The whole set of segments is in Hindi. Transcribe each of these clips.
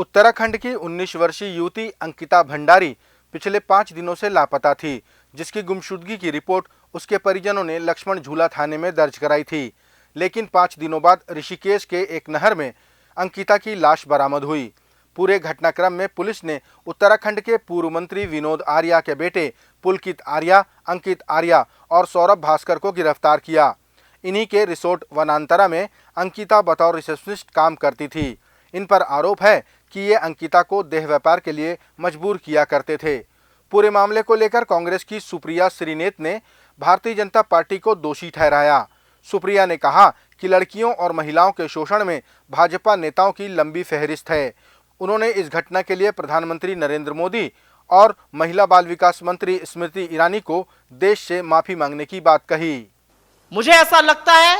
उत्तराखंड की 19 वर्षीय युवती अंकिता भंडारी पिछले 5 दिनों से लापता थी, जिसकी गुमशुदगी की रिपोर्ट उसके परिजनों ने लक्ष्मण झूला थाने में दर्ज कराई थी। लेकिन 5 दिनों बाद ऋषिकेश के एक नहर में अंकिता की लाश बरामद हुई। पूरे घटनाक्रम में पुलिस ने उत्तराखंड के पूर्व मंत्री विनोद आर्या के बेटे पुलकित आर्या, अंकित आर्या और सौरभ भास्कर को गिरफ्तार किया। इन्हीं के रिसोर्ट वनांतरा में अंकिता बतौर रिसेप्शनिस्ट काम करती थी। इन पर आरोप है कि ये अंकिता को देह व्यापार के लिए मजबूर किया करते थे। पूरे मामले को लेकर कांग्रेस की सुप्रिया श्रीनेत ने भारतीय जनता पार्टी को दोषी ठहराया। सुप्रिया ने कहा कि लड़कियों और महिलाओं के शोषण में भाजपा नेताओं की लंबी फहरिस्त है। उन्होंने इस घटना के लिए प्रधानमंत्री नरेंद्र मोदी और महिला बाल विकास मंत्री स्मृति ईरानी को देश से माफी मांगने की बात कही। मुझे ऐसा लगता है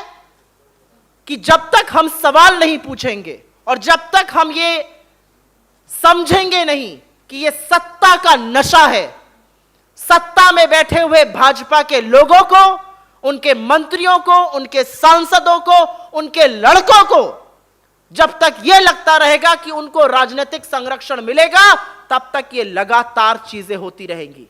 कि जब तक हम सवाल नहीं पूछेंगे और जब तक हम ये समझेंगे नहीं कि ये सत्ता का नशा है, सत्ता में बैठे हुए भाजपा के लोगों को, उनके मंत्रियों को, उनके सांसदों को, उनके लड़कों को जब तक ये लगता रहेगा कि उनको राजनीतिक संरक्षण मिलेगा, तब तक ये लगातार चीजें होती रहेंगी।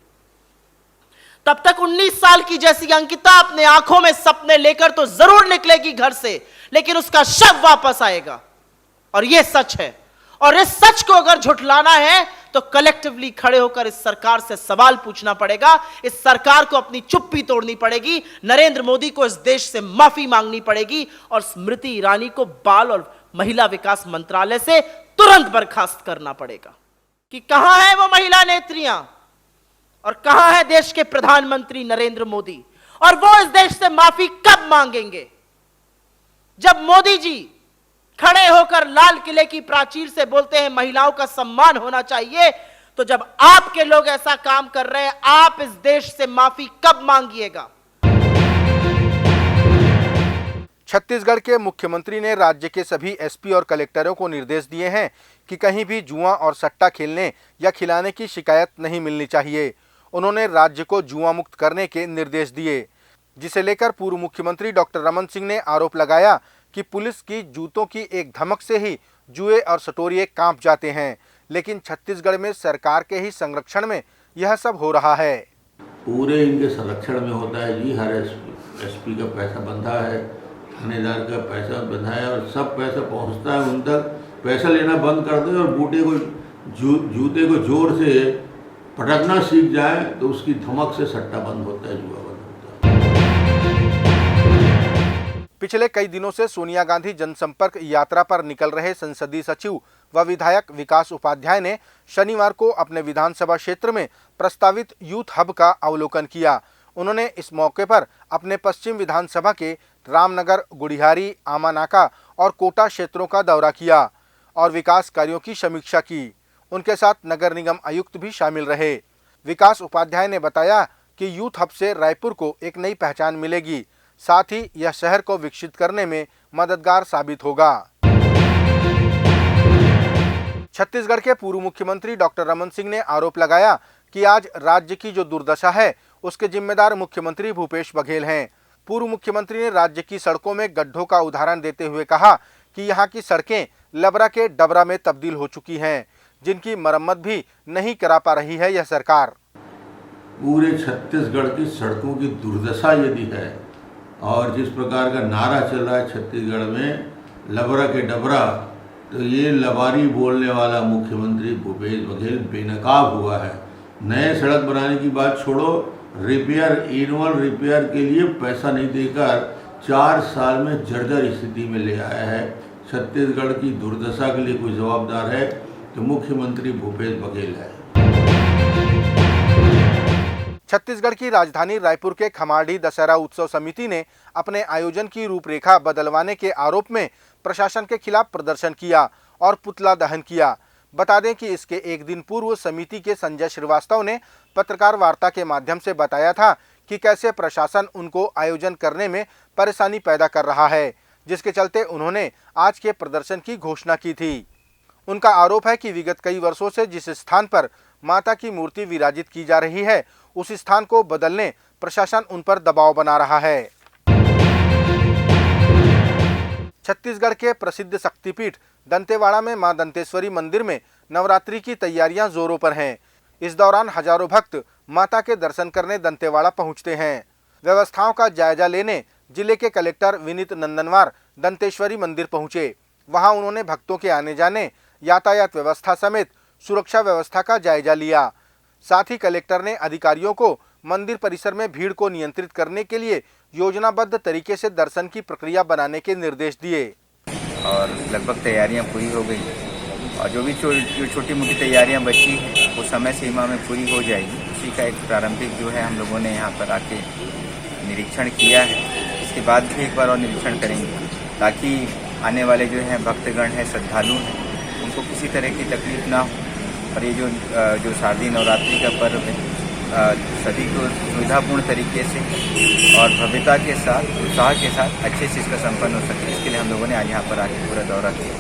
तब तक 19 साल की जैसी अंकिता अपने आंखों में सपने लेकर तो जरूर निकलेगी घर से, लेकिन उसका शव वापस आएगा। और यह सच है, और इस सच को अगर झुठलाना है तो कलेक्टिवली खड़े होकर इस सरकार से सवाल पूछना पड़ेगा। इस सरकार को अपनी चुप्पी तोड़नी पड़ेगी। नरेंद्र मोदी को इस देश से माफी मांगनी पड़ेगी और स्मृति ईरानी को बाल और महिला विकास मंत्रालय से तुरंत बर्खास्त करना पड़ेगा। कि कहां है वो महिला नेत्रियां और कहां है देश के प्रधानमंत्री नरेंद्र मोदी, और वो इस देश से माफी कब मांगेंगे? जब मोदी जी खड़े होकर लाल किले की प्राचीर से बोलते हैं महिलाओं का सम्मान होना चाहिए, तो जब आपके लोग ऐसा काम कर रहे हैं, आप इस देश से माफी कब मांगिएगा? छत्तीसगढ़ के मुख्यमंत्री ने राज्य के सभी एसपी और कलेक्टरों को निर्देश दिए हैं कि कहीं भी जुआ और सट्टा खेलने या खिलाने की शिकायत नहीं मिलनी चाहिए। उन्होंने राज्य को जुआ मुक्त करने के निर्देश दिए, जिसे लेकर पूर्व मुख्यमंत्री डॉक्टर रमन सिंह ने आरोप लगाया कि पुलिस की जूतों की एक धमक से ही जुए और सटोरिये कांप जाते हैं, लेकिन छत्तीसगढ़ में सरकार के ही संरक्षण में यह सब हो रहा है। पूरे इनके संरक्षण में होता है जी। हर एसपी का पैसा बंधा है, थानेदार का पैसा बंधा है, और सब पैसा पहुंचता है उन तक। पैसा लेना बंद कर दे और बूटे को जूते को जोर से पटकना सीख जाए तो उसकी धमक से सट्टा बंद होता है, जुआ बंद होता है। पिछले कई दिनों से सोनिया गांधी जनसंपर्क यात्रा पर निकल रहे संसदीय सचिव व विधायक विकास उपाध्याय ने शनिवार को अपने विधानसभा क्षेत्र में प्रस्तावित यूथ हब का अवलोकन किया। उन्होंने इस मौके पर अपने पश्चिम विधानसभा के रामनगर, गुड़िहारी, आमानाका और कोटा क्षेत्रों का दौरा किया और विकास कार्यों की समीक्षा की। उनके साथ नगर निगम आयुक्त भी शामिल रहे। विकास उपाध्याय ने बताया कि यूथ हब से रायपुर को एक नई पहचान मिलेगी, साथ ही यह शहर को विकसित करने में मददगार साबित होगा। छत्तीसगढ़ के पूर्व मुख्यमंत्री डॉक्टर रमन सिंह ने आरोप लगाया कि आज राज्य की जो दुर्दशा है उसके जिम्मेदार मुख्यमंत्री भूपेश बघेल हैं। पूर्व मुख्यमंत्री ने राज्य की सड़कों में गड्ढों का उदाहरण देते हुए कहा कि यहाँ की सड़कें लबरा के डबरा में तब्दील हो चुकी हैं, जिनकी मरम्मत भी नहीं करा पा रही है यह सरकार। पूरे छत्तीसगढ़ की सड़कों की दुर्दशा यदि है और जिस प्रकार का नारा चल रहा है छत्तीसगढ़ में लबरा के डबरा, तो ये लबारी बोलने वाला मुख्यमंत्री भूपेश बघेल बेनकाब हुआ है। नए सड़क बनाने की बात छोड़ो, रिपेयर, एनुअल रिपेयर के लिए पैसा नहीं देकर 4 साल में जर्जर स्थिति में ले आया है। छत्तीसगढ़ की दुर्दशा के लिए कोई जवाबदार है तो मुख्यमंत्री भूपेश बघेल है। छत्तीसगढ़ की राजधानी रायपुर के खमाड़ी दशहरा उत्सव समिति ने अपने आयोजन की रूपरेखा बदलवाने के आरोप में प्रशासन के खिलाफ प्रदर्शन किया और पुतला दहन किया। बता दें कि इसके एक दिन पूर्व समिति के संजय श्रीवास्तव ने पत्रकार वार्ता के माध्यम से बताया था कि कैसे प्रशासन उनको आयोजन करने में परेशानी पैदा कर रहा है, जिसके चलते उन्होंने आज के प्रदर्शन की घोषणा की थी। उनका आरोप है कि विगत कई वर्षों से जिस स्थान पर माता की मूर्ति विराजित की जा रही है, उस स्थान को बदलने प्रशासन उन पर दबाव बना रहा है। छत्तीसगढ़ के प्रसिद्ध शक्तिपीठ दंतेवाड़ा में मां दंतेश्वरी मंदिर में नवरात्रि की तैयारियां जोरों पर हैं। इस दौरान हजारों भक्त माता के दर्शन करने दंतेवाड़ा पहुंचते हैं। व्यवस्थाओं का जायजा लेने जिले के कलेक्टर विनीत नंदनवार दंतेश्वरी मंदिर पहुंचे। वहां उन्होंने भक्तों के आने जाने, यातायात व्यवस्था समेत सुरक्षा व्यवस्था का जायजा लिया। साथ ही कलेक्टर ने अधिकारियों को मंदिर परिसर में भीड़ को नियंत्रित करने के लिए योजनाबद्ध तरीके से दर्शन की प्रक्रिया बनाने के निर्देश दिए। और लगभग तैयारियां पूरी हो गई और जो भी छोटी मोटी तैयारियां बची हैं वो समय सीमा में पूरी हो जाएगी। उसी का एक प्रारंभिक जो है हम लोगों ने यहाँ पर आके निरीक्षण किया है। इसके बाद भी एक बार और निरीक्षण करेंगे ताकि आने वाले जो हैं भक्तगण हैं, श्रद्धालु हैं, उनको किसी तरह की तकलीफ ना हो। और ये जो शारदीय नवरात्रि का पर्व है सभी को सुविधापूर्ण तरीके से और भव्यता के साथ, उत्साह के साथ अच्छे से इसका संपन्न हो सके, इसके लिए हम लोगों ने आज यहाँ पर आके पूरा दौरा किया।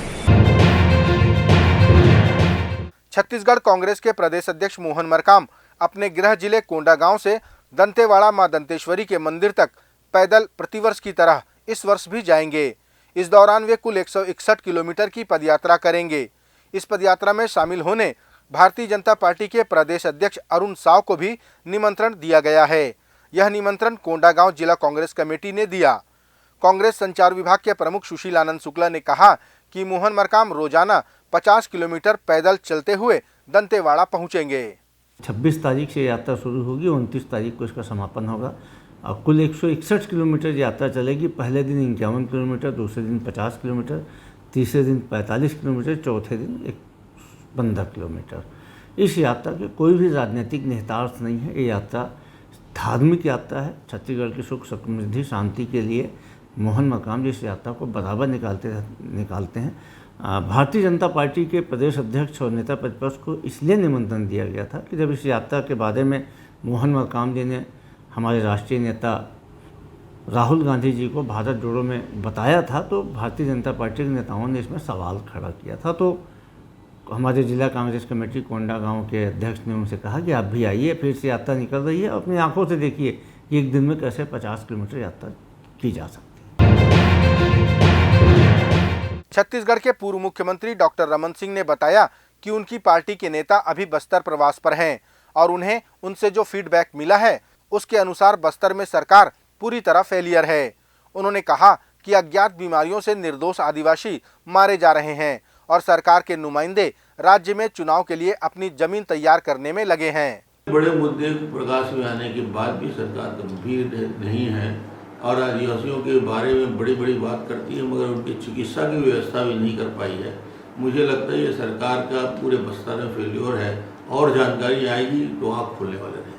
छत्तीसगढ़ कांग्रेस के प्रदेश अध्यक्ष मोहन मरकाम अपने गृह जिले कोंडागांव से दंतेवाड़ा मां दंतेश्वरी के मंदिर तक पैदल प्रतिवर्ष की तरह इस वर्ष भी जाएंगे। इस दौरान वे कुल 161 किलोमीटर की पदयात्रा करेंगे। इस पदयात्रा में शामिल होने भारतीय जनता पार्टी के प्रदेश अध्यक्ष अरुण साव को भी निमंत्रण दिया गया है। यह निमंत्रण कोंडागांव जिला कांग्रेस कमेटी ने दिया। कांग्रेस संचार विभाग के प्रमुख सुशील आनंद शुक्ला ने कहा कि मोहन मरकाम रोजाना 50 किलोमीटर पैदल चलते हुए दंतेवाड़ा पहुंचेंगे। 26 तारीख से यात्रा शुरू होगी, 29 तारीख को इसका समापन होगा और कुल 161 किलोमीटर यात्रा चलेगी। पहले दिन 51 किलोमीटर, दूसरे दिन 50 किलोमीटर, तीसरे दिन 45 किलोमीटर, चौथे दिन 15 किलोमीटर। इस यात्रा के कोई भी राजनीतिक निहितार्थ नहीं है। ये यात्रा धार्मिक यात्रा है। छत्तीसगढ़ की सुख समृद्धि शांति के लिए मोहन मरकाम जी इस यात्रा को बराबर निकालते हैं। भारतीय जनता पार्टी के प्रदेश अध्यक्ष और नेता प्रतिपक्ष को इसलिए निमंत्रण दिया गया था कि जब इस यात्रा के बारे में मोहन मरकाम जी ने हमारे राष्ट्रीय नेता राहुल गांधी जी को भारत जोड़ो में बताया था, तो भारतीय जनता पार्टी के नेताओं ने इसमें सवाल खड़ा किया था। तो हमारे जिला कांग्रेस कमेटी कोंडागांव के अध्यक्ष ने उनसे कहा कि आप भी आइए, फिर से यात्रा निकल रही है, अपनी आंखों से देखिए कि एक दिन में कैसे 50 किलोमीटर यात्रा की जा सकती है। छत्तीसगढ़ के पूर्व मुख्यमंत्री डॉक्टर रमन सिंह ने बताया कि उनकी पार्टी के नेता अभी बस्तर प्रवास पर हैं और उन्हें उनसे जो फीडबैक मिला है उसके अनुसार बस्तर में सरकार पूरी तरह फेलियर है। उन्होंने कहा कि अज्ञात बीमारियों से निर्दोष आदिवासी मारे जा रहे हैं और सरकार के नुमाइंदे राज्य में चुनाव के लिए अपनी जमीन तैयार करने में लगे हैं। बड़े मुद्दे प्रकाश में आने के बाद भी सरकार गंभीर नहीं है और आदिवासियों के बारे में बड़ी बड़ी बात करती है, मगर उनकी चिकित्सा की व्यवस्था भी नहीं कर पाई है। मुझे लगता है ये सरकार का पूरे बस्तर में फेल्योर है और जानकारी आएगी तो आँख खोलने वाले नहीं।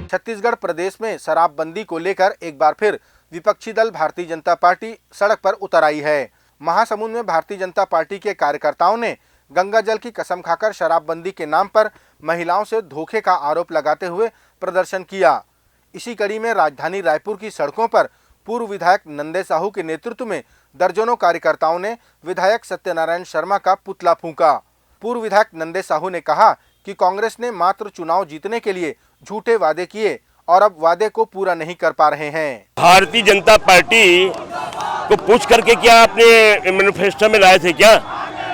छत्तीसगढ़ प्रदेश में शराबबंदी को लेकर एक बार फिर विपक्षी दल भारतीय जनता पार्टी सड़क पर उतर आई है। महासमुंद में भारतीय जनता पार्टी के कार्यकर्ताओं ने गंगा जल की कसम खाकर शराबबंदी के नाम पर महिलाओं से धोखे का आरोप लगाते हुए प्रदर्शन किया। इसी कड़ी में राजधानी रायपुर की सड़कों पर पूर्व विधायक नंदे साहू के नेतृत्व में दर्जनों कार्यकर्ताओं ने विधायक सत्यनारायण शर्मा का पुतला फूंका। पूर्व विधायक नंदे साहू ने कहा कि कांग्रेस ने मात्र चुनाव जीतने के लिए झूठे वादे किए और अब वादे को पूरा नहीं कर पा रहे हैं। भारतीय जनता पार्टी को पूछ करके क्या अपने मैनिफेस्टो में लाए थे क्या?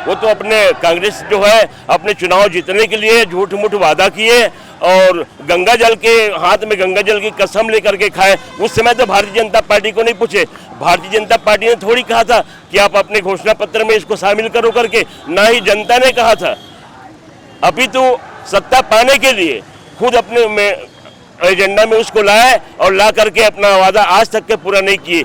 वो तो अपने कांग्रेस जो है अपने चुनाव जीतने के लिए झूठ मूठ वादा किए और गंगा जल के हाथ में गंगा जल की कसम लेकर के खाए। उस समय तो भारतीय जनता पार्टी को नहीं पूछे। भारतीय जनता पार्टी ने थोड़ी कहा था कि आप अपने घोषणा पत्र में इसको शामिल करो करके, ना ही जनता ने कहा था। अभी तो सत्ता पाने के लिए खुद अपने एजेंडा में उसको लाए और ला करके अपना वादा आज तक के पूरा नहीं किए।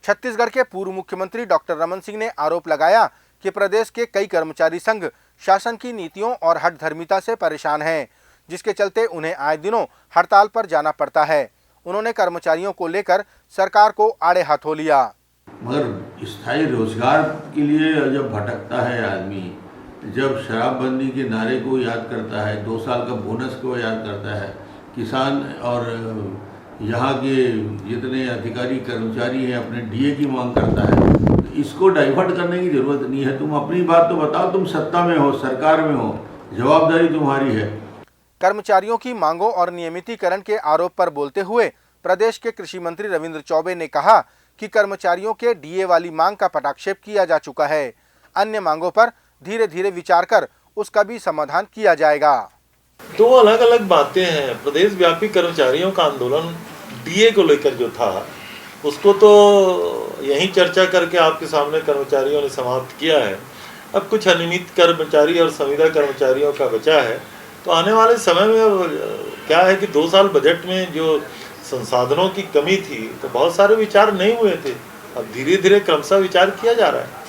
छत्तीसगढ़ के पूर्व मुख्यमंत्री डॉक्टर रमन सिंह ने आरोप लगाया कि प्रदेश के कई कर्मचारी संघ शासन की नीतियों और हठधर्मिता से परेशान हैं, जिसके चलते उन्हें आए दिनों हड़ताल पर जाना पड़ता है। उन्होंने कर्मचारियों को लेकर सरकार को आड़े हाथों लिया। मगर स्थायी रोजगार के लिए जब भटकता है आदमी, जब शराबबंदी के नारे को याद करता है, 2 साल का बोनस को याद करता है, किसान और यहाँ के जितने अधिकारी कर्मचारी हैं अपने डीए की मांग करता है, तो इसको डाइवर्ट करने की जरूरत नहीं है। तुम अपनी बात तो बताओ, तुम सत्ता में हो, सरकार में हो, जवाबदारी तुम्हारी है। कर्मचारियों की मांगों और नियमितीकरण के आरोप पर बोलते हुए प्रदेश के कृषि मंत्री रविंद्र चौबे ने कहा कि कर्मचारियों के डीए वाली मांग का पटाक्षेप किया जा चुका है। अन्य मांगों पर धीरे धीरे विचार कर उसका भी समाधान किया जाएगा। दो अलग अलग बातें हैं। प्रदेश व्यापी कर्मचारियों का आंदोलन डीए को लेकर जो था उसको तो यहीं चर्चा करके आपके सामने कर्मचारियों ने समाप्त किया है। अब कुछ अनियमित कर्मचारी और संविदा कर्मचारियों का बचा है। तो आने वाले समय में क्या है कि 2 साल बजट में जो संसाधनों की कमी थी तो बहुत सारे विचार नहीं हुए थे। अब धीरे धीरे क्रमशः विचार किया जा रहा है।